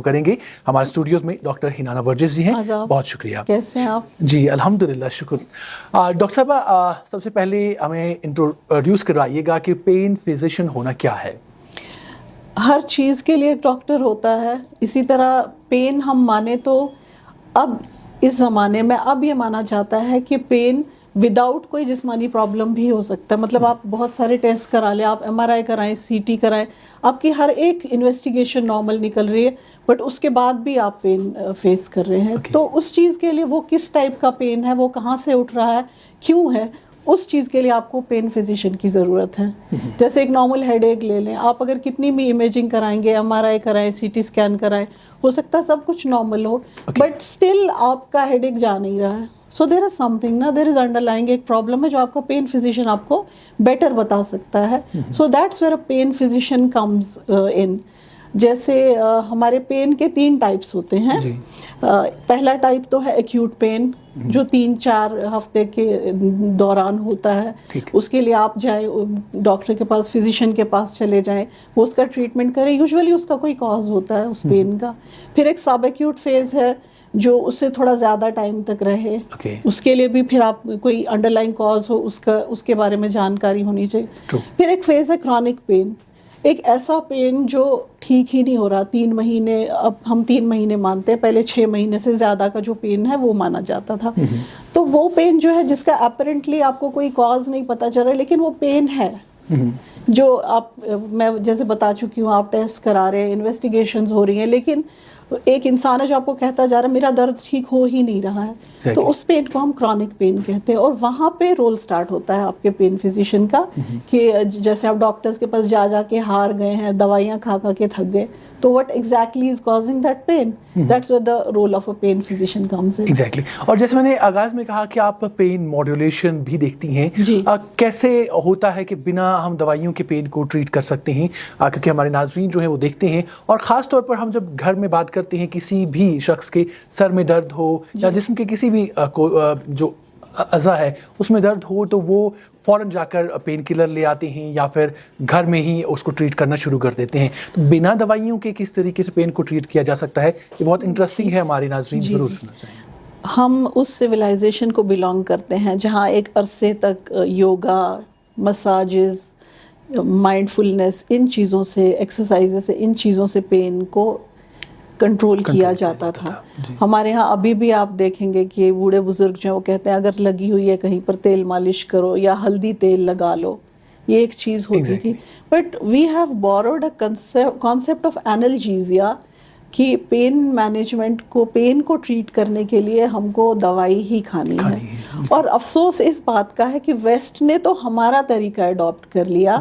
करेंगे। हमारे स्टूडियोज में डॉक्टर हिनाना बर्जिस जी हैं, बहुत शुक्रिया। कैसे हैं आप? जी अल्हम्दुलिल्लाह, शुक्र। डॉक्टर साहब, सबसे पहले हमें इंट्रोड्यूस करवाइएगा कि पेन फिजिशियन होना क्या है। हर चीज़ के लिए एक डॉक्टर होता है, इसी तरह पेन हम माने तो अब इस ज़माने में अब ये माना जाता है कि पेन विदाउट कोई जिस्मानी प्रॉब्लम भी हो सकता है। मतलब आप बहुत सारे टेस्ट करा लें, आप एमआरआई कराएं, सीटी कराएं, आपकी हर एक इन्वेस्टिगेशन नॉर्मल निकल रही है, बट उसके बाद भी आप पेन फेस कर रहे हैं। तो उस चीज़ के लिए वो किस टाइप का पेन है, वो कहाँ से उठ रहा है, क्यों है, उस चीज़ के लिए आपको पेन फिजिशियन की ज़रूरत है। जैसे एक नॉर्मल हेडेक ले लें, आप अगर कितनी भी इमेजिंग कराएंगे, एमआरआई कराएं, सीटी स्कैन कराएं, हो सकता है सब कुछ नॉर्मल हो, बट स्टिल आपका हेडेक जा नहीं रहा है। सो देयर इज समथिंग ना, देयर इज अंडरलाइंग एक प्रॉब्लम है जो आपका पेन फिजिशियन आपको बेटर बता सकता है। So that's where a pain physician comes in. जैसे हमारे पेन के 3 टाइप्स होते हैं। पहला टाइप तो है एक्यूट पेन, जो 3-4 हफ्ते के दौरान होता है। उसके लिए आप जाए डॉक्टर के पास, फिजिशियन के पास चले जाएं, वो उसका ट्रीटमेंट करें। यूजुअली उसका कोई कॉज होता है उस पेन का। फिर एक सब एक्यूट फेज है जो उससे थोड़ा ज़्यादा टाइम तक रहे। उसके लिए भी फिर आप कोई अंडरलाइंग कॉज हो उसके बारे में जानकारी होनी चाहिए। फिर एक फेज है क्रॉनिक पेन, एक ऐसा पेन जो ठीक ही नहीं हो रहा, 3 महीने, अब हम 3 महीने मानते हैं, पहले 6 महीने से ज़्यादा का जो पेन है वो माना जाता था। तो वो पेन जो है जिसका अपरेंटली आपको कोई कॉज नहीं पता चल रहा है, लेकिन वो पेन है जो आप, मैं जैसे बता चुकी हूँ, आप टेस्ट करा रहे हैं, इन्वेस्टिगेशंस हो रही हैं, लेकिन एक इंसान है जो आपको कहता जा रहा है मेरा दर्द ठीक हो ही नहीं रहा है। तो उस पेन को हम क्रॉनिक पेन कहते हैं, और वहाँ पे रोल स्टार्ट होता है आपके पेन फिजिशियन का कि जैसे आप डॉक्टर्स के पास जा के हार गए हैं, दवाइयाँ खा के थक गए, तो what exactly is causing that pain, that's where the role of a pain physician comes in. Exactly. और जैसे मैंने आगाज में कहा कि आप पेन मॉड्यूलेशन भी देखती हैं, कैसे होता है कि बिना हम दवाइयों के पेन को ट्रीट कर सकते हैं, क्योंकि हमारे नाजरीन जो है वो देखते हैं, और ख़ास तौर पर हम जब घर में बात करते हैं, किसी भी शख्स के सर में दर्द हो या जिस्म के किसी भी जो अज़ा है उसमें दर्द हो, तो वो फ़ौरन जाकर पेन किलर ले आते हैं या फिर घर में ही उसको ट्रीट करना शुरू कर देते हैं। तो बिना दवाइयों के किस तरीके से पेन को ट्रीट किया जा सकता है, ये बहुत इंटरेस्टिंग है, हमारे नाज़रीन ज़रूर सुनना चाहिए। हम उस सिविलाइजेशन को बिलोंग करते हैं जहाँ एक अरसे तक योगा, मसाजेस, माइंडफुलनेस, इन चीज़ों से, एक्सरसाइज से, इन चीज़ों से पेन को कंट्रोल किया जाता था। हमारे यहाँ अभी भी आप देखेंगे कि बूढ़े बुजुर्ग जो हैं वो कहते हैं अगर लगी हुई है कहीं पर तेल मालिश करो या हल्दी तेल लगा लो, ये एक चीज़ होती थी। But we have borrowed a concept of analgesia कि पेन मैनेजमेंट को, पेन को ट्रीट करने के लिए हमको दवाई ही खानी है। और अफसोस इस बात का है कि वेस्ट ने तो हमारा तरीका अडॉप्ट कर लिया।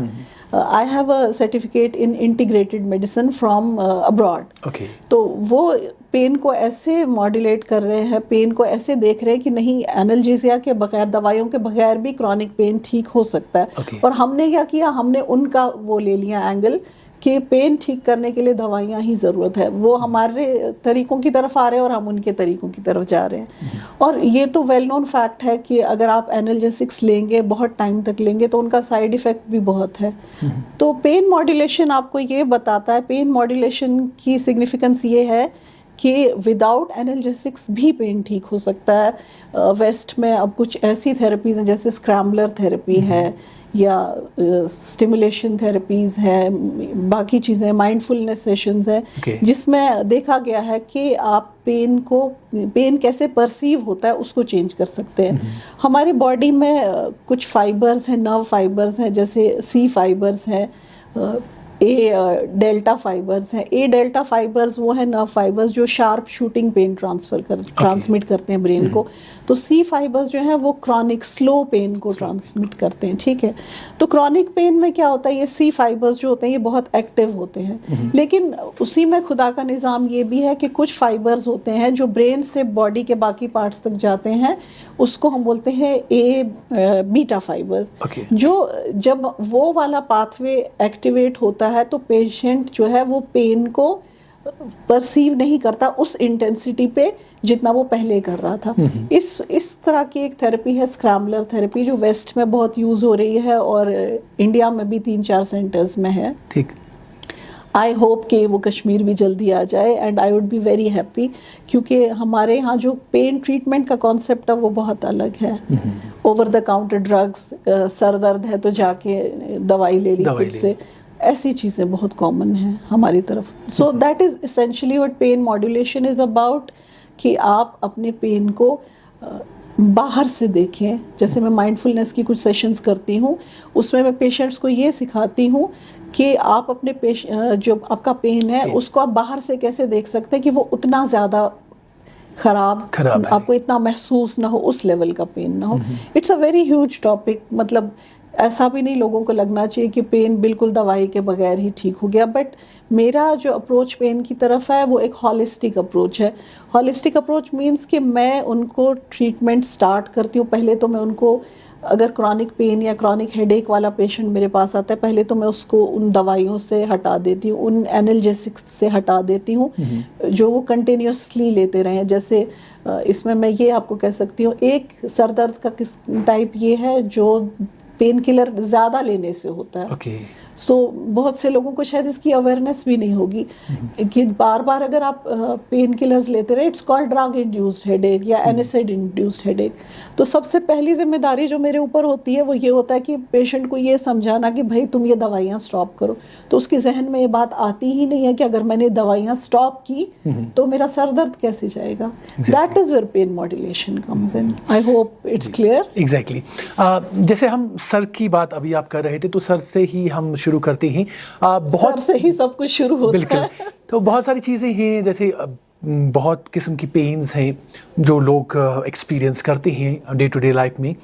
I have a certificate in integrated medicine from abroad. तो वो पेन को ऐसे मॉड्यूलेट कर रहे हैं, पेन को ऐसे देख रहे हैं कि नहीं, एनाल्जेसिया के बगैर, दवाइयों के बगैर भी क्रॉनिक पेन ठीक हो सकता है। और हमने क्या किया, हमने उनका वो ले लिया एंगल कि पेन ठीक करने के लिए दवाइयाँ ही ज़रूरत है। वो हमारे तरीक़ों की तरफ आ रहे हैं और हम उनके तरीक़ों की तरफ जा रहे हैं। और ये तो वेल नोन फैक्ट है कि अगर आप एनाल्जेसिक्स लेंगे, बहुत टाइम तक लेंगे, तो उनका साइड इफ़ेक्ट भी बहुत है। तो पेन मॉड्यूलेशन आपको ये बताता है, पेन मॉड्यूलेशन की सिग्निफिकेंस ये है कि विदाउट एनाल्जेसिक्स भी पेन ठीक हो सकता है। वेस्ट में अब कुछ ऐसी थेरेपीज़ हैं जैसे स्क्रैम्बलर थेरेपी है या स्टिमुलेशन थेरेपीज़ हैं, बाकी चीज़ें, माइंडफुलनेस सेशंस हैं, जिसमें देखा गया है कि आप पेन कैसे परसीव होता है उसको चेंज कर सकते हैं। हमारी बॉडी में कुछ फाइबर्स हैं, नर्व फाइबर्स हैं, जैसे सी फाइबर्स हैं, डेल्टा फाइबर्स हैं। डेल्टा फाइबर्स वो है नर्व फाइबर्स जो शार्प शूटिंग पेन ट्रांसमिट करते हैं ब्रेन को। तो सी फाइबर्स जो हैं वो क्रॉनिक स्लो पेन को ट्रांसमिट करते हैं। ठीक है, तो क्रॉनिक पेन में क्या होता है, ये सी फाइबर्स जो होते हैं ये बहुत एक्टिव होते हैं, लेकिन उसी में खुदा का निज़ाम ये भी है कि कुछ फाइबर्स होते हैं जो ब्रेन से बॉडी के बाकी पार्ट्स तक जाते हैं, उसको हम बोलते हैं बीटा फाइबर्स। जो जब वो वाला पाथवे एक्टिवेट होता है तो पेशेंट जो है वो पेन को परसीव नहीं करता उस इंटेंसिटी पे जितना वो पहले कर रहा था। इस तरह की एक थेरेपी है स्क्रैम्बलर थेरेपी, जो वेस्ट में बहुत यूज़ हो रही है और इंडिया में भी 3-4 सेंटर्स में है। ठीक। आई होप कि वो कश्मीर भी जल्दी आ जाए and I would be very happy, क्योंकि हमारे यहाँ जो पेन ट्रीटमेंट का कॉन्सेप्ट है वो बहुत अलग है। Over the counter drugs, sir दर्द है तो जाके दवाई ले ली खुद से, ऐसी चीज़ें बहुत कॉमन हैं हमारी तरफ। So that is essentially what pain modulation is about, कि आप अपने पेन को बाहर से देखें। जैसे मैं माइंडफुलनेस की कुछ सेशंस करती हूँ, उसमें मैं पेशेंट्स को ये सिखाती हूँ कि आप अपने जो आपका पेन है उसको आप बाहर से कैसे देख सकते हैं कि वो उतना ज़्यादा खराब आपको इतना महसूस ना हो, उस लेवल का पेन ना हो। It's a very huge topic. मतलब ऐसा भी नहीं लोगों को लगना चाहिए कि पेन बिल्कुल दवाई के बगैर ही ठीक हो गया, बट मेरा जो अप्रोच पेन की तरफ है वो एक हॉलिस्टिक अप्रोच है। हॉलिस्टिक अप्रोच मीन्स कि मैं उनको ट्रीटमेंट स्टार्ट करती हूँ। पहले तो मैं उनको, अगर क्रॉनिक पेन या क्रॉनिक हेडेक वाला पेशेंट मेरे पास आता है, पहले तो मैं उसको उन दवाइयों से हटा देती हूँ, उन एनाल्जेसिक्स से हटा देती हूँ जो वो कंटिन्यूसली लेते रहे। जैसे इसमें मैं ये आपको कह सकती हूँ, एक सर दर्द का किस टाइप ये है जो पेन किलर ज़्यादा लेने से होता है। सो बहुत से लोगों को शायद इसकी अवेयरनेस भी नहीं होगी कि बार बार अगर आप पेन किलर्स लेते रहे, it's called drug induced headache या एनएसएड इंड्यूस्ड हेडेक। तो सबसे पहली जिम्मेदारी जो मेरे ऊपर होती है वो ये होता है कि पेशेंट को ये समझाना कि भाई तुम ये दवाइयाँ स्टॉप करो। तो उसके जहन में ये बात आती ही नहीं है कि अगर मैंने दवाइयाँ स्टॉप की तो मेरा सर दर्द कैसे जाएगा। That is where pain modulation comes in. I hope it's clear. Exactly. जैसे हम सर की बात अभी आप कर रहे थे, तो सर से ही हम शुरू करते हैं। बहुत सर से ही सब कुछ शुरू होता बिल्कुल है। तो बहुत सारी चीज़ें हैं, जैसे बहुत किस्म की पेन्स हैं जो लोग एक्सपीरियंस करते हैं डे टू डे लाइफ में।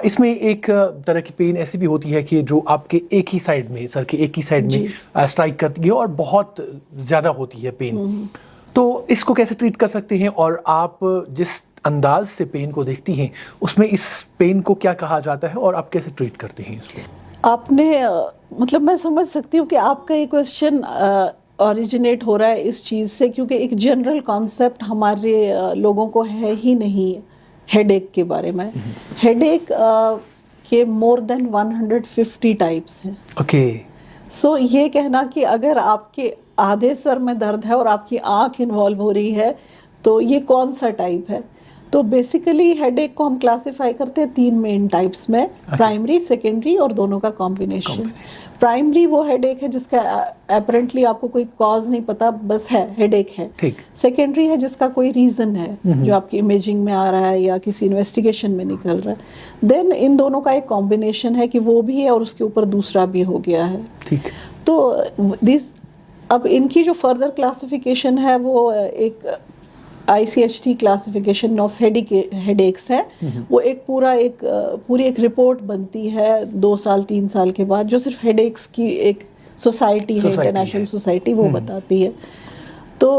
इसमें एक तरह की पेन ऐसी भी होती है कि जो आपके एक ही साइड में, सर के एक ही साइड में स्ट्राइक करती है और बहुत ज़्यादा होती है पेन। तो इसको कैसे ट्रीट कर सकते हैं, और आप जिस अंदाज से पेन को देखती हैं उसमें इस पेन को क्या कहा जाता है और आप कैसे ट्रीट करते हैं इसको? आपने मतलब मैं समझ सकती हूँ कि आपका ये क्वेश्चन ओरिजिनेट हो रहा है इस चीज़ से, क्योंकि एक जनरल कॉन्सेप्ट हमारे लोगों को है ही नहीं हेडेक के बारे में। हेडेक के मोर देन 150 टाइप्स हैं। ओके। सो ये कहना कि अगर आपके आधे सर में दर्द है और आपकी आँख इन्वॉल्व हो रही है तो ये कौन सा टाइप है। तो बेसिकली हेडेक को हम क्लासिफाई करते हैं 3 मेन टाइप्स में, प्राइमरी, सेकेंडरी और दोनों का कॉम्बिनेशन। प्राइमरी वो हेडेक है जिसका अपरेंटली आपको कोई कॉज नहीं पता, बस है हेडेक है। सेकेंडरी है जिसका कोई रीज़न है जो आपकी इमेजिंग में आ रहा है या किसी इन्वेस्टिगेशन में निकल रहा है। देन इन दोनों का एक कॉम्बिनेशन है कि वो भी है और उसके ऊपर दूसरा भी हो गया है। ठीक। तो अब इनकी जो फर्दर क्लासिफिकेशन है वो एक ICHT क्लासिफिकेशन ऑफ हेडेक्स है। वो एक पूरी एक रिपोर्ट बनती है 2 साल 3 साल के बाद, जो सिर्फ हेडेक्स की एक सोसाइटी है, इंटरनेशनल सोसाइटी, वो बताती है। तो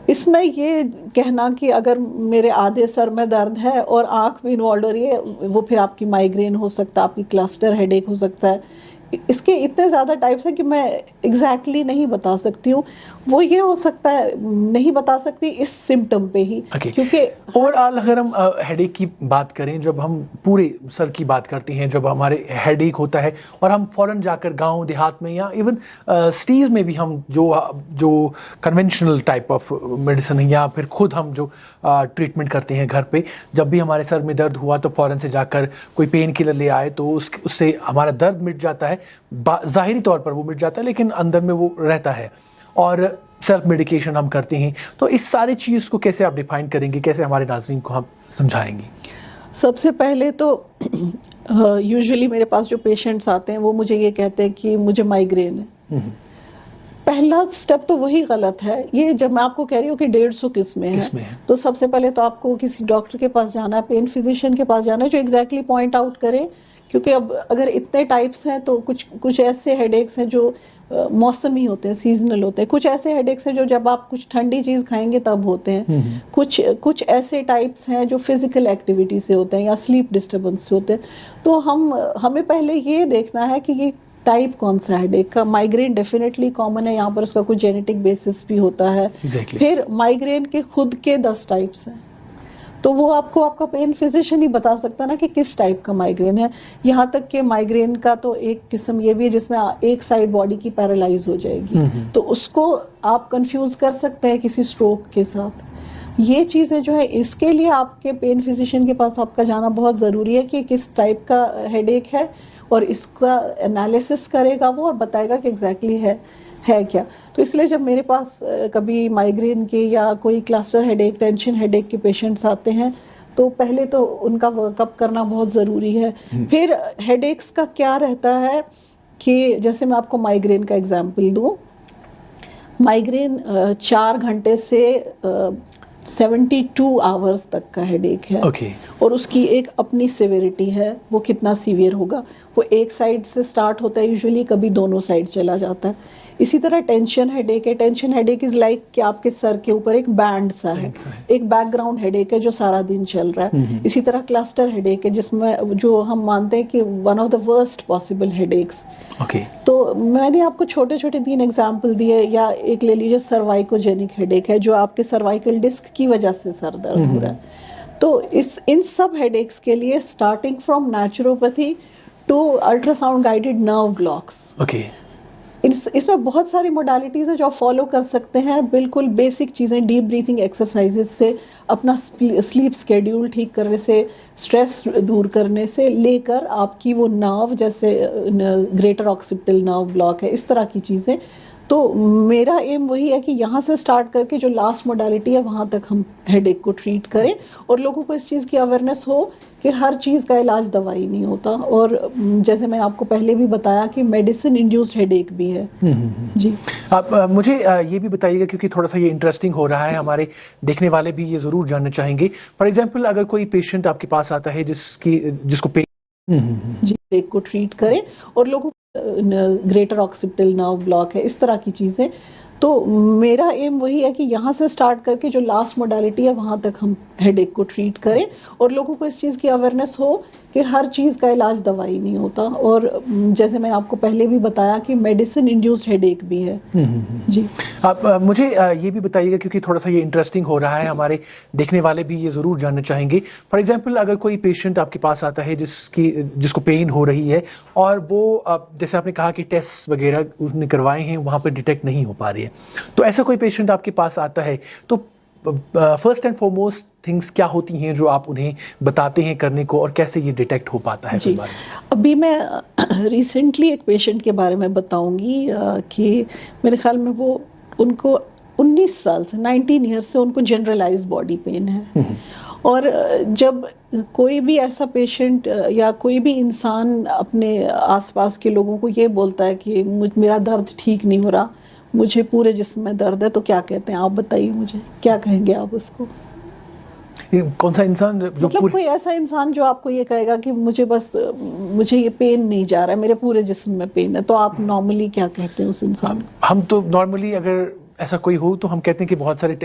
इसमें ये कहना कि अगर मेरे आधे सर में दर्द है और आँख भी इन्वॉल्व हो रही है, वो फिर आपकी माइग्रेन हो सकता है, आपकी क्लस्टर हेडेक हो सकता है। इसके इतने ज़्यादा टाइप्स हैं कि मैं एग्जैक्टली नहीं बता सकती हूँ। वो ये हो सकता है, नहीं बता सकती इस सिम्टम पे ही। क्योंकि ओवरऑल अगर हम हेडेक की बात करें, जब हम पूरे सर की बात करते हैं, जब हमारे हेडेक होता है और हम फ़ौरन जाकर गांव देहात में या इवन सिटीज़ में भी हम जो कन्वेंशनल टाइप ऑफ मेडिसिन है या फिर खुद हम जो ट्रीटमेंट करते हैं घर पे, जब भी हमारे सर में दर्द हुआ तो फ़ौरन से जाकर कोई पेन किलर ले आए तो उससे हमारा दर्द मिट जाता है। ज़ाहिरी तौर पर वो मिट जाता है लेकिन अंदर में वो रहता है, और सेल्फ मेडिकेशन हम करते हैं। तो इस सारी चीज़ को कैसे आप डिफाइन करेंगे, कैसे हमारे नाज़रीन को हम समझाएंगे? सबसे पहले तो यूजुअली मेरे पास जो पेशेंट्स आते हैं वो मुझे ये कहते हैं कि मुझे माइग्रेन है। पहला स्टेप तो वही गलत है। ये जब मैं आपको कह रही हूँ कि 150 किस्में हैं, तो सबसे पहले तो आपको किसी डॉक्टर के पास जाना है, पेन फिजिशियन के पास जाना है जो एग्जैक्टली पॉइंट आउट करे। क्योंकि अब अगर इतने टाइप्स हैं तो कुछ ऐसे हेडेक्स हैं जो मौसमी होते हैं, सीजनल होते हैं। कुछ ऐसे हेडेक्स हैं जो जब आप कुछ ठंडी चीज़ खाएंगे तब होते हैं। कुछ ऐसे टाइप्स हैं जो फिजिकल एक्टिविटी से होते हैं या स्लीप डिस्टर्बेंस से होते हैं। तो हमें पहले ये देखना है कि ये टाइप कौन सा हेडेक का। माइग्रेन डेफिनेटली कॉमन है, यहाँ पर उसका कुछ जेनेटिक बेसिस भी होता है। फिर माइग्रेन के खुद के 10 टाइप्स हैं। तो वो आपको आपका पेन फिजिशियन ही बता सकता ना कि किस टाइप का माइग्रेन है। यहाँ तक कि माइग्रेन का तो एक किस्म ये भी है जिसमें एक साइड बॉडी की पैरालाइज हो जाएगी, तो उसको आप कंफ्यूज कर सकते हैं किसी स्ट्रोक के साथ। ये चीज़ें जो है, इसके लिए आपके पेन फिजिशियन के पास आपका जाना बहुत ज़रूरी है कि किस टाइप का हेडेक है, और इसका एनालिसिस करेगा वो और बताएगा कि एग्जैक्टली है क्या। तो इसलिए जब मेरे पास कभी माइग्रेन के या कोई क्लस्टर हेडेक, टेंशन हेडेक के पेशेंट्स आते हैं, तो पहले तो उनका वर्कअप करना बहुत ज़रूरी है। फिर हेडेक्स का क्या रहता है कि जैसे मैं आपको माइग्रेन का एग्जांपल दूं, माइग्रेन 4 घंटे से 72 आवर्स तक का हेडेक है। और उसकी एक अपनी सिविरिटी है, वो कितना सीवियर होगा। वो एक साइड से स्टार्ट होता है यूजुअली, कभी दोनों साइड चला जाता है। इसी तरह टेंशन हेडेक है। टेंशन हेडेक इज लाइक कि आपके सर के ऊपर एक बैंड सा है, एक बैकग्राउंड हेडेक है जो सारा दिन चल रहा है। इसी तरह क्लस्टर हेडेक है, जिसमें जो हम मानते हैं कि one of the worst possible headaches. तो मैंने आपको छोटे छोटे 3 एग्जाम्पल दिए। या एक ले लीजिए सर्वाइकोजेनिक हेडेक है, जो आपके सर्वाइकल डिस्क की वजह से सर दर्द हो रहा है। तो इन सब हेडेक्स के लिए starting from naturopathy to ultrasound guided nerve blocks, इसमें बहुत सारी मोडालिटीज़ है जो आप फॉलो कर सकते हैं। बिल्कुल बेसिक चीज़ें, डीप ब्रीथिंग एक्सरसाइजेज से, अपना स्लीप स्केड्यूल ठीक करने से, स्ट्रेस दूर करने से लेकर आपकी वो नर्व, जैसे ग्रेटर ऑक्सीपिटल नर्व ब्लॉक है, इस तरह की चीज़ें। तो मेरा एम वही है कि यहाँ से स्टार्ट करके जो लास्ट मोडालिटी है वहाँ तक हम हेडेक को ट्रीट करें, और लोगों को इस चीज़ की अवेयरनेस हो कि हर चीज़ का इलाज दवाई नहीं होता। और जैसे मैंने आपको पहले भी बताया कि मेडिसिन इंड्यूस्ड हेडेक भी है। जी, आप मुझे ये भी बताइएगा, क्योंकि थोड़ा सा ये इंटरेस्टिंग हो रहा है, हमारे देखने वाले भी ये ज़रूर जानना चाहेंगे। फॉर एग्जांपल, अगर कोई पेशेंट आपके पास आता है जिसको जी, हेडेक को ट्रीट करें, और लोगों ग्रेटर ऑक्सीपिटल नर्व ब्लॉक है, इस तरह की चीज़ें। तो मेरा एम वही है कि यहाँ से स्टार्ट करके जो लास्ट मोडालिटी है वहाँ तक हम हेडेक को ट्रीट करें, और लोगों को इस चीज़ की अवेयरनेस हो कि हर चीज़ का इलाज दवाई नहीं होता। और जैसे मैंने आपको पहले भी बताया कि मेडिसिन इंड्यूस्ड हेडेक भी है। जी, आप मुझे ये भी बताइएगा, क्योंकि थोड़ा सा ये इंटरेस्टिंग हो रहा है, हमारे देखने वाले भी ये ज़रूर जानना चाहेंगे। फॉर एग्जांपल, अगर कोई पेशेंट आपके पास आता है जिसको पेन हो रही है, और वो जैसे आपने कहा कि टेस्ट वगैरह उसने करवाए हैं, वहाँ पर डिटेक्ट नहीं हो पा रही है, तो ऐसा कोई पेशेंट आपके पास आता है, तो फर्स्ट एंड फॉरमोस्ट थिंग्स क्या होती हैं जो आप उन्हें बताते हैं करने को, और कैसे ये डिटेक्ट हो पाता है? जी, अभी मैं रिसेंटली एक पेशेंट के बारे में बताऊंगी कि मेरे ख्याल में उनको 19 साल से 19 ईयर्स से उनको जनरलाइज बॉडी पेन है। और जब कोई भी ऐसा पेशेंट या कोई भी इंसान अपने आसपास के लोगों को ये बोलता है कि मेरा दर्द ठीक नहीं हो रहा, मुझे पूरे जिस्म में दर्द है, तो क्या कहते हैं आप बताइए, मुझे क्या कहेंगे आप उसको? कौन सा इंसान जो मतलब कोई ऐसा इंसान जो आपको ये कहेगा कि मुझे ये पेन नहीं जा रहा है, मेरे पूरे जिस्म में पेन है, तो आप नॉर्मली क्या कहते हैं उस इंसान? हम तो नॉर्मली अगर ऐसा कोई हो तो हम कहते हैं कि बहुत सारे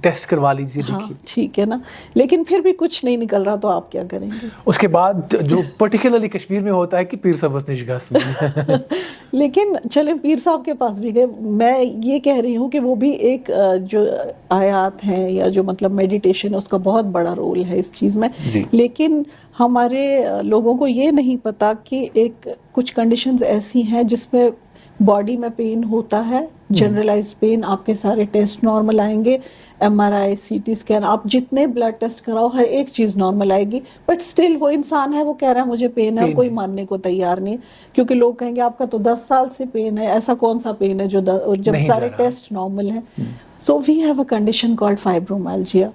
टेस्ट करवा लीजिए, देखिए। हाँ, ठीक है ना, लेकिन फिर भी कुछ नहीं निकल रहा, तो आप क्या करेंगे? उसके बाद जो पर्टिकुलरली कश्मीर में होता है कि पीर साहब बस निजगाह लेकिन चले पीर साहब के पास भी गए। मैं ये कह रही हूँ कि वो भी एक जो आयात हैं या जो मतलब मेडिटेशन है, उसका बहुत बड़ा रोल है इस चीज़ में। लेकिन हमारे लोगों को ये नहीं पता कि कुछ कंडीशंस ऐसी हैं जिसमें बॉडी में पेन होता है, जनरलाइज पेन, आपके सारे टेस्ट नॉर्मल आएंगे, MRI, CT स्कैन, आप जितने ब्लड टेस्ट कराओ हर एक चीज़ नॉर्मल आएगी, बट स्टिल वो इंसान है, वो कह रहा है मुझे पेन है, कोई मानने को तैयार नहीं, क्योंकि लोग कहेंगे आपका तो 10 साल से पेन है, ऐसा कौन सा पेन है जब सारे टेस्ट नॉर्मल हैं। So we have a condition called fibromyalgia.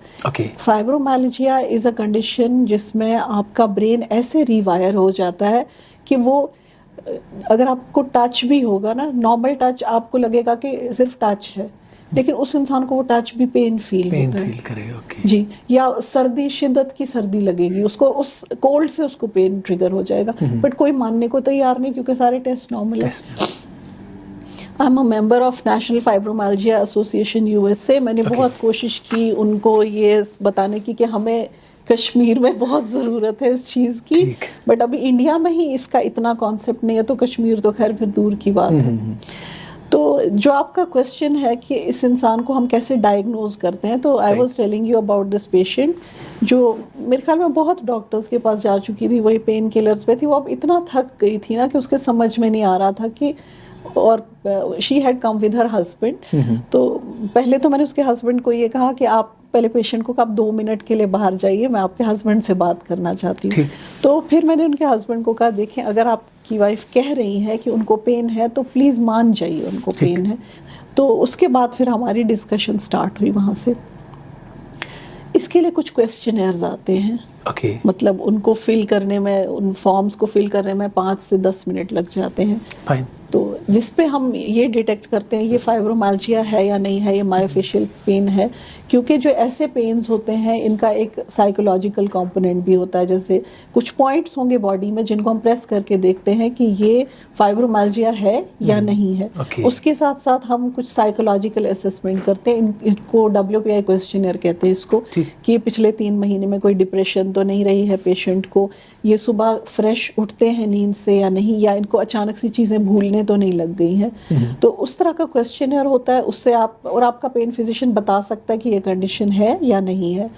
Fibromyalgia is a condition जिसमें आपका ब्रेन ऐसे रिवायर हो जाता है कि वो अगर आपको टच भी होगा ना, नॉर्मल टच आपको लगेगा कि सिर्फ टच है, लेकिन उस इंसान को वो टच भी पेन फील करेगा। जी, या सर्दी, शिद्दत की सर्दी लगेगी उसको, उस कोल्ड से उसको पेन ट्रिगर हो जाएगा, बट कोई मानने को तैयार नहीं क्योंकि सारे टेस्ट नॉर्मल है। I am a member of national fibromyalgia association USA। मैंने बहुत कोशिश की उनको ये बताने की कि हमें कश्मीर में बहुत ज़रूरत है इस चीज़ की, बट अभी इंडिया में ही इसका इतना कॉन्सेप्ट नहीं है, तो कश्मीर तो खैर फिर दूर की बात है। तो जो आपका क्वेश्चन है कि इस इंसान को हम कैसे डायग्नोज करते हैं, तो I was telling you about this patient जो मेरे ख्याल में बहुत डॉक्टर्स के पास जा चुकी थी, वही पेन किलर्स पे थी। वो अब इतना थक गई थी ना कि उसके समझ में नहीं आ रहा था कि, और she had come with her husband. तो पहले तो मैंने उसके हस्बैंड को ये कहा कि आप पहले पेशेंट को आप 2 मिनट के लिए बाहर जाइए, मैं आपके हस्बैंड से बात करना चाहती हूँ। तो फिर मैंने उनके हस्बैंड को कहा, देखें अगर आपकी वाइफ कह रही है कि उनको पेन है तो प्लीज़ मान जाइए उनको पेन है। तो उसके बाद फिर हमारी डिस्कशन स्टार्ट हुई वहाँ से। इसके लिए कुछ क्वेश्चनर्स आते हैं। मतलब उनको फिल करने में, उन फॉर्म्स को फिल करने में 5 से 10 मिनट लग जाते हैं। फाइन। तो जिस पे हम ये डिटेक्ट करते हैं ये फाइब्रोमाल्जिया है या नहीं है, ये मायोफेशियल पेन है, क्योंकि जो ऐसे पेन्स होते हैं इनका एक साइकोलॉजिकल कंपोनेंट भी होता है। जैसे कुछ पॉइंट्स होंगे बॉडी में जिनको हम प्रेस करके देखते हैं कि ये फाइब्रोमाल्जिया है या नहीं है। उसके साथ साथ हम कुछ साइकोलॉजिकल असेसमेंट करते हैं, इनको WPI क्वेश्चनर कहते हैं इसको, कि पिछले 3 महीने में कोई डिप्रेशन तो नहीं रही है पेशेंट को, ये सुबह फ्रेश उठते हैं नींद से या नहीं, या इनको अचानक सी चीज़ें भूलने तो नहीं लग गई हैं। तो उस तरह का क्वेश्चनर होता है, उससे आप और आपका पेन फिजिशियन बता सकता है कि ये कंडीशन है या नहीं है।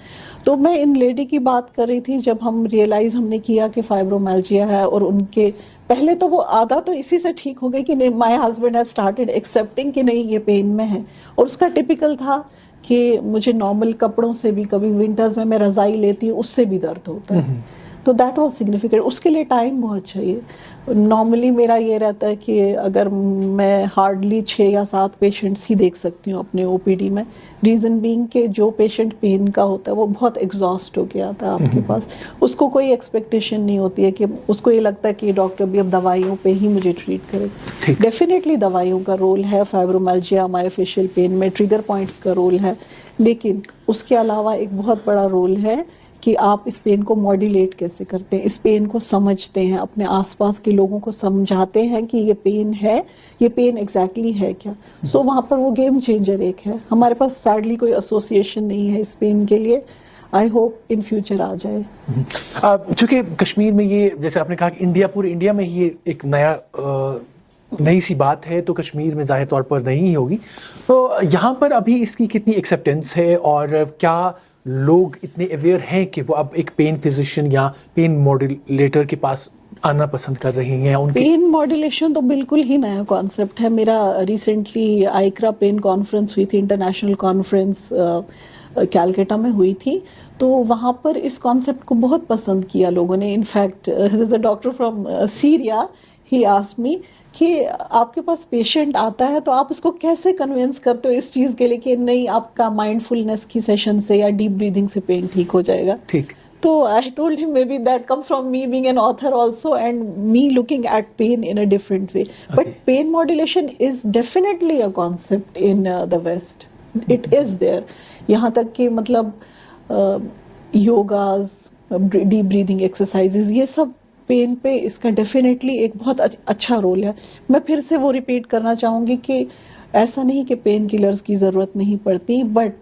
तो मैं इन लेडी की बात कर रही थी जब हम रियलाइज हमने किया कि फाइब्रोमाल्जिया है, और उनके पहले तो वो आधा तो इसी से ठीक हो गई कि नहीं, my husband has started accepting कि नहीं ये पेन में है। और उसका टिपिकल था कि मुझे नॉर्मल कपड़ों से भी, कभी विंटर्स में मैं रज़ाई लेती हूँ उससे भी दर्द होता है। तो दैट वाज सिग्निफिकेंट। उसके लिए टाइम बहुत चाहिए। नॉर्मली मेरा ये रहता है कि अगर मैं हार्डली 6 या 7 पेशेंट्स ही देख सकती हूँ अपने OPD में। रीज़न बीइंग कि जो पेशेंट पेन का होता है वो बहुत एग्जॉस्ट हो गया था आपके पास, उसको कोई एक्सपेक्टेशन नहीं होती है कि उसको ये लगता है कि डॉक्टर भी अब दवाइयों पे ही मुझे ट्रीट करे। डेफिनेटली दवाइयों का रोल है फाइब्रोमाल्जिया मायोफेशियल पेन में, ट्रिगर पॉइंट्स का रोल है, लेकिन उसके अलावा एक बहुत बड़ा रोल है कि आप इस पेन को मॉड्यूलेट कैसे करते हैं, इस पेन को समझते हैं, अपने आसपास के लोगों को समझाते हैं कि ये पेन है, ये पेन एग्जैक्टली है क्या। सो वहाँ पर वो गेम चेंजर एक है। हमारे पास सैडली कोई एसोसिएशन नहीं है इस पेन के लिए, आई होप इन फ्यूचर आ जाए। चूँकि कश्मीर में ये, जैसे आपने कहा कि इंडिया, पूरे इंडिया में ये एक नई सी बात है, तो कश्मीर में ज़ाहिर तौर पर नहीं होगी। तो यहाँ पर अभी इसकी कितनी एक्सेप्टेंस है, और क्या लोग इतने अवेयर हैं कि वो अब एक पेन फिजिशियन या पेन मॉड्यूलेटर के पास आना पसंद कर रहे हैं? पेन मॉड्यूलेशन तो बिल्कुल ही नया कॉन्सेप्ट है। मेरा रिसेंटली आइक्रा पेन कॉन्फ्रेंस हुई थी, इंटरनेशनल कॉन्फ्रेंस कैलकाटा में हुई थी। तो वहाँ पर इस कॉन्सेप्ट को बहुत पसंद किया लोगों ने। In fact there is a doctor from Syria, he asked me कि आपके पास पेशेंट आता है तो आप उसको कैसे कन्विंस करते हो इस चीज़ के लिए कि नहीं, आपका माइंडफुलनेस की सेशन से या डीप ब्रीदिंग से पेन ठीक हो जाएगा। ठीक। तो I told him maybe that comes from me being an author also and me looking at pain in a different way. But pain modulation is definitely a concept in the west, it is there. यहाँ तक कि मतलब योगाज, deep breathing exercises, ये सब pen पे इसका definitely एक बहुत अच्छा रोल है। मैं फिर से वो रिपीट करना चाहूँगी कि ऐसा नहीं कि पेन किलर्स की ज़रूरत नहीं पड़ती, बट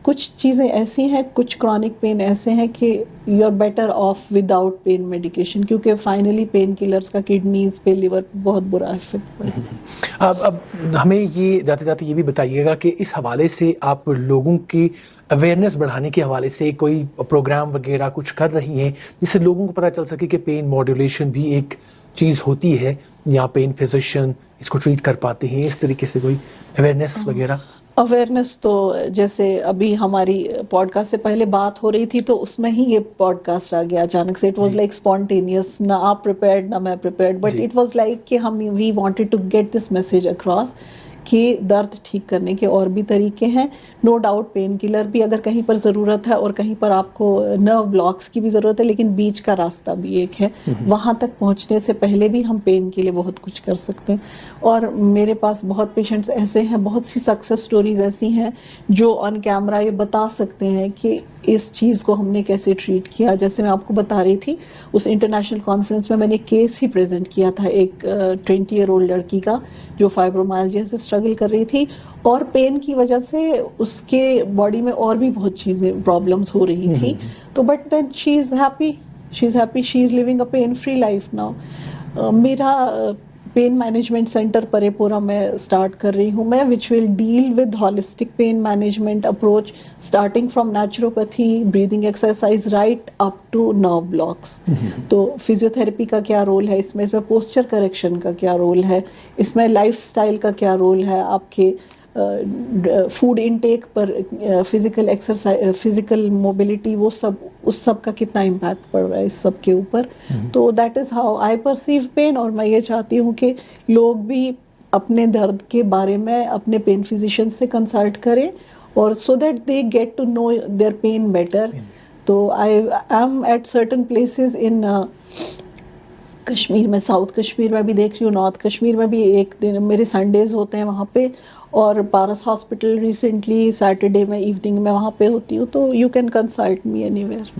कुछ चीज़ें ऐसी हैं, कुछ क्रॉनिक पेन ऐसे हैं कि you are better off without pain medication, क्योंकि फाइनली पेन किलर्स का किडनीज पे, लिवर पे बहुत बुरा इफेक्ट पड़ता है। अब हमें ये जाते जाते ये भी बताइएगा कि इस हवाले से आप लोगों की अवेयरनेस बढ़ाने के हवाले से कोई प्रोग्राम वगैरह कुछ कर रही हैं जिससे लोगों को पता चल सके कि पेन मॉड्यूलेशन भी एक चीज़ होती है, या पेन फिजिशियन इसको ट्रीट कर पाते हैं, इस तरीके से कोई अवेयरनेस वगैरह? अवेयरनेस तो जैसे अभी हमारी पॉडकास्ट से पहले बात हो रही थी तो उसमें ही ये पॉडकास्ट आ गया अचानक से। इट वाज लाइक स्पॉन्टेनियस, ना आप प्रिपेयर्ड ना मैं prepared, but it was like कि हम we wanted to get this message across कि दर्द ठीक करने के और भी तरीके हैं। नो डाउट पेन किलर भी अगर कहीं पर ज़रूरत है और कहीं पर आपको नर्व ब्लॉक्स की भी ज़रूरत है, लेकिन बीच का रास्ता भी एक है। वहाँ तक पहुँचने से पहले भी हम पेन के लिए बहुत कुछ कर सकते हैं। और मेरे पास बहुत पेशेंट्स ऐसे हैं, बहुत सी सक्सेस स्टोरीज ऐसी हैं जो ऑन कैमरा ये बता सकते हैं कि इस चीज़ को हमने कैसे ट्रीट किया। जैसे मैं आपको बता रही थी, उस इंटरनेशनल कॉन्फ्रेंस में मैंने केस ही प्रेजेंट किया था एक 20 ईयर ओल्ड लड़की का जो फाइब्रोमाल्जिया से स्ट्रगल कर रही थी, और पेन की वजह से उसके बॉडी में और भी बहुत चीज़ें प्रॉब्लम्स हो रही थी। तो but then she is happy, she is living a pain free life now. मेरा पेन मैनेजमेंट सेंटर परेपुरा में स्टार्ट कर रही हूँ मैं, which will deal with holistic pain management approach starting from naturopathy, breathing exercise right up to nerve blocks. तो physiotherapy का क्या रोल है इसमें, इसमें पोस्चर करेक्शन का क्या रोल है, इसमें लाइफस्टाइल का क्या रोल है, आपके फूड इनटेक पर फिजिकल एक्सरसाइज, फिजिकल मोबिलिटी, वो सब, उस सब का कितना इम्पैक्ट पड़ रहा है इस सब के ऊपर। तो that is how I perceive pain. और मैं ये चाहती हूँ कि लोग भी अपने दर्द के बारे में अपने पेन फिजिशियन से कंसल्ट करें, और so that they get to know their pain better. तो I am at certain places in Kashmir में, साउथ कश्मीर में भी देख रही हूँ, नॉर्थ कश्मीर में भी एक दिन मेरे संडेज होते हैं वहाँ पे, और पारस हॉस्पिटल रिसेंटली सैटरडे में इवनिंग में वहाँ पे होती हूँ। तो you can consult me anywhere.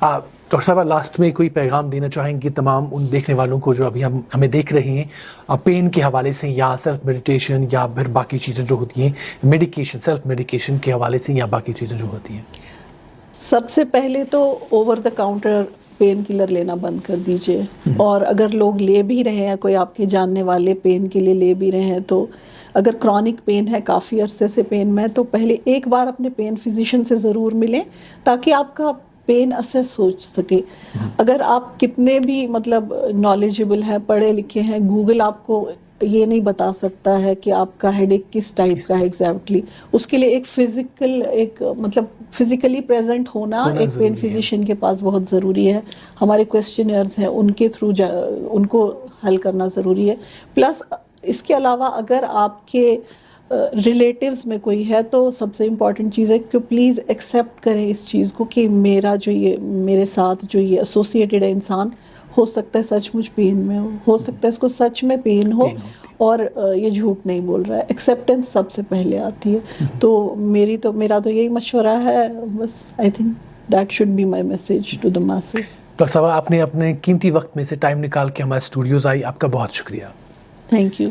Doctor साहब, लास्ट में कोई पैगाम देना चाहेंगे तमाम उन देखने वालों को जो अभी हमें देख रहे हैं पेन के हवाले से, या सेल्फ मेडिटेशन या फिर बाकी चीज़ें जो होती हैं, मेडिकेशन, सेल्फ मेडिकेशन के हवाले से, या बाकी चीज़ें जो होती हैं? सबसे पहले तो over the counter pain killer लेना बंद कर दीजिए। और अगर लोग ले भी रहे हैं, कोई आपके जानने वाले पेन के लिए ले भी रहे हैं, तो अगर क्रॉनिक पेन है, काफ़ी अरसे से पेन में, तो पहले एक बार अपने पेन फिजिशियन से ज़रूर मिलें, ताकि आपका पेन असेस हो सके। अगर आप कितने भी मतलब नॉलेजेबल हैं, पढ़े लिखे हैं, गूगल आपको ये नहीं बता सकता है कि आपका हेडेक किस टाइप का है एग्जैक्टली। उसके लिए एक फिजिकल, एक मतलब फिजिकली प्रेजेंट होना एक पेन फिजिशियन के पास बहुत ज़रूरी है। हमारे क्वेश्चनर्स हैं, उनके थ्रू उनको हल करना ज़रूरी है। प्लस इसके अलावा अगर आपके रिलेटिव्स में कोई है, तो सबसे इम्पॉर्टेंट चीज़ है कि प्लीज़ एक्सेप्ट करें इस चीज़ को कि मेरा जो ये मेरे साथ जो ये एसोसिएटेड है इंसान, हो सकता है सचमुच पेन में हो सकता है इसको सच में पेन हो, और ये झूठ नहीं बोल रहा है। एक्सेप्टेंस सबसे पहले आती है। तो मेरा तो यही मशवरा है बस। I think that should be my message to the masses. Doctor साहब, आपने अपने कीमती वक्त में से टाइम निकाल के हमारे स्टूडियोज़ आई, आपका बहुत शुक्रिया। Thank you.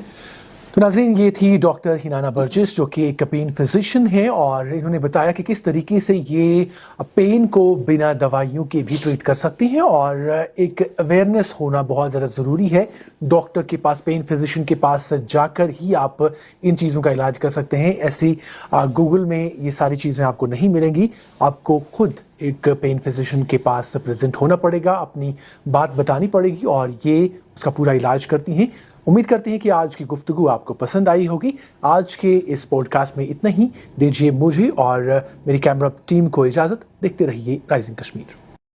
तो नाज़रीन, ये थी डॉक्टर हिनाना बर्जिस, जो कि एक पेन फिजिशियन है, और इन्होंने बताया कि किस तरीके से ये पेन को बिना दवाइयों के भी ट्रीट कर सकती हैं, और एक अवेयरनेस होना बहुत ज़्यादा ज़रूरी है। डॉक्टर के पास, पेन फिजिशियन के पास जाकर ही आप इन चीज़ों का इलाज कर सकते हैं। ऐसी गूगल में ये सारी चीज़ें आपको नहीं मिलेंगी। आपको खुद एक पेन फिजिशियन के पास प्रेजेंट होना पड़ेगा, अपनी बात बतानी पड़ेगी, और ये उसका पूरा इलाज करती हैं। उम्मीद करते हैं कि आज की गुफ्तगू आपको पसंद आई होगी। आज के इस पॉडकास्ट में इतना ही। दीजिए मुझे और मेरी कैमरा टीम को इजाज़त। देखते रहिए राइजिंग कश्मीर।